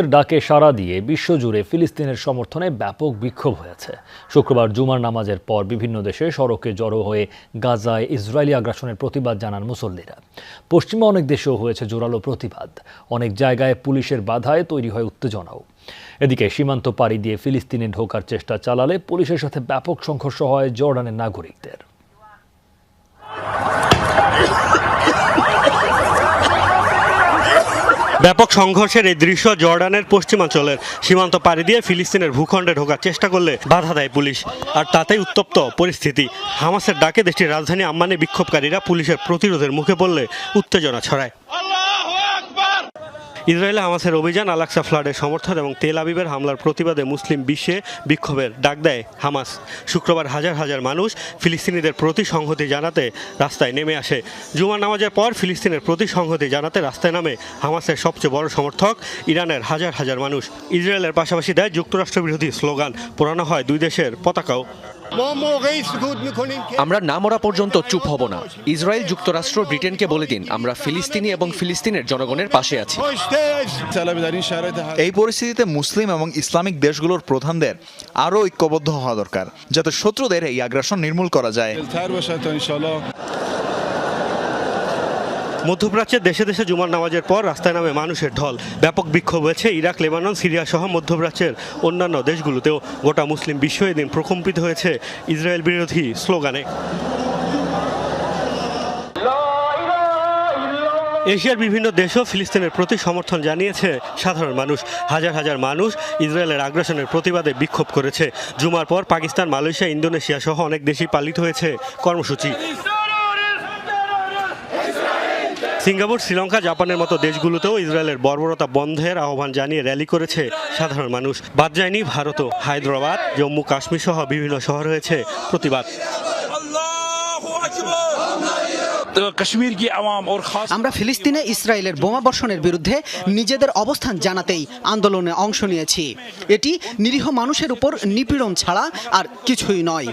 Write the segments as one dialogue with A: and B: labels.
A: ডাকে সাড়া দিয়ে বিশ্বজুড়ে ফিলিস্তিনের সমর্থনে ব্যাপক বিক্ষোভ হয়েছে। শুক্রবার জুমার নামাজের পর বিভিন্ন দেশে সড়কে জড়ো হয়ে গাজায় ইসরায়েলি আগ্রাসনের প্রতিবাদ জানান মুসল্লিরা। পশ্চিমে অনেক দেশেও হয়েছে জোরালো প্রতিবাদ। অনেক জায়গায় পুলিশের বাধায় তৈরি হয় উত্তেজনাও। এদিকে সীমান্ত পাড়ি দিয়ে ফিলিস্তিনে ঢোকার চেষ্টা চালালে পুলিশের সাথে ব্যাপক সংঘর্ষ হয় জর্ডানের নাগরিকদের।
B: ব্যাপক সংঘর্ষের এই দৃশ্য জর্ডানের পশ্চিমাঞ্চলের সীমান্ত পাড়ি দিয়ে ফিলিস্তিনের ভূখণ্ডে ঢোকার চেষ্টা করলে বাধা দেয় পুলিশ, আর তাতেই উত্তপ্ত পরিস্থিতি। হামাসের ডাকে দেশটির রাজধানী আম্মানে বিক্ষোভকারীরা পুলিশের প্রতিরোধের মুখে পড়লে উত্তেজনা ছড়ায়। ইসরায়েলে হামাসের অভিযান, আল-আকসা ফ্লাডের সমর্থন এবং তেল আবিবের হামলার প্রতিবাদে মুসলিম বিশ্বে বিক্ষোভের ডাক দেয় হামাস। শুক্রবার হাজার হাজার মানুষ ফিলিস্তিনিদের প্রতি সংহতি জানাতে রাস্তায় নেমে আসে। জুমার নামাজের পর ফিলিস্তিনের প্রতি সংহতি জানাতে রাস্তায় নামে হামাসের সবচেয়ে বড় সমর্থক ইরানের হাজার হাজার মানুষ। ইসরায়েলের পাশাপাশি দেয় যুক্তরাষ্ট্র বিরোধী স্লোগান, পোড়ানো হয় দুই দেশের পতাকাও।
C: আমরা না মরা পর্যন্ত চুপ হব না। ইসরায়েল, যুক্তরাষ্ট্র, ব্রিটেনকে বলে দিন আমরা ফিলিস্তিনি এবং ফিলিস্তিনের জনগণের পাশে আছি।
D: এই পরিস্থিতিতে মুসলিম এবং ইসলামিক দেশগুলোর প্রধানদের আরও ঐক্যবদ্ধ হওয়া দরকার, যাতে শত্রুদের এই আগ্রাসন নির্মূল করা যায়।
B: মধ্যপ্রাচ্যের দেশে দেশে জুমার নামাজের পর রাস্তায় নামে মানুষের ঢল। ব্যাপক বিক্ষোভ হয়েছে ইরাক, লেবানন, সিরিয়া সহ মধ্যপ্রাচ্যের অন্যান্য দেশগুলোতেও। গোটা মুসলিম বিশ্ব এদিন প্রকম্পিত হয়েছে ইসরায়েল বিরোধী স্লোগানে। এশিয়ার বিভিন্ন দেশও ফিলিস্তিনের প্রতি সমর্থন জানিয়েছে সাধারণ মানুষ। হাজার হাজার মানুষ ইসরায়েলের আগ্রাসনের প্রতিবাদে বিক্ষোভ করেছে। জুমার পর পাকিস্তান, মালয়েশিয়া, ইন্দোনেশিয়া সহ অনেক দেশেই পালিত হয়েছে কর্মসূচি। সিঙ্গাপুর, শ্রীলঙ্কা, জাপানের মতো দেশগুলোতেও ইসরায়েলের বর্বরতা বন্ধের আহ্বান জানিয়ে র্যালি করেছে সাধারণ মানুষ। বাদ যায়নি ভারতও। হায়দ্রাবাদ, জম্মু কাশ্মীর সহ বিভিন্ন শহর হয়েছে প্রতিবাদ।
E: আমরা ফিলিস্তিনে ইসরায়েলের বোমাবর্ষণের বিরুদ্ধে নিজেদের অবস্থান জানাতেই আন্দোলনে অংশ নিয়েছি। এটি নিরীহ মানুষের উপর নিপীড়ন ছাড়া আর কিছুই নয়।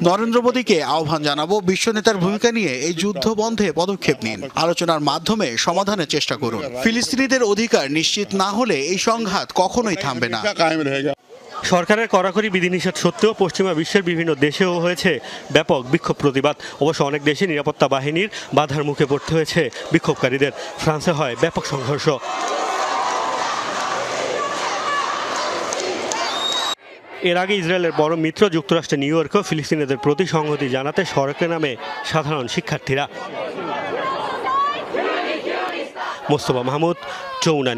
F: নরেন্দ্র মোদীকে আহ্বান জানাবো, বিশ্ব নেতার ভূমিকা নিয়ে এই যুদ্ধ বন্ধে পদক্ষেপ নিন। আলোচনার মাধ্যমে সমাধানের চেষ্টা করুন। ফিলিস্তিনিদের অধিকার নিশ্চিত না হলে এই সংঘাত কখনোই থামবে না।
B: সরকারের কড়াকড়ি বিধিনিষেধ সত্ত্বেও পশ্চিমা বিশ্বের বিভিন্ন দেশেও হয়েছে ব্যাপক বিক্ষোভ প্রতিবাদ। অবশ্য অনেক দেশে নিরাপত্তা বাহিনীর বাধার মুখে পড়তে হয়েছে বিক্ষোভকারীদের। ফ্রান্সে হয় ব্যাপক সংঘর্ষ। এর আগে ইসরায়েলের বড় মিত্র যুক্তরাষ্ট্রের নিউ ইয়র্কেও ফিলিস্তিনিদের প্রতি সংহতি জানাতে সড়কে নামে সাধারণ শিক্ষার্থীরা। মোস্তফা মাহমুদ, যমুনা।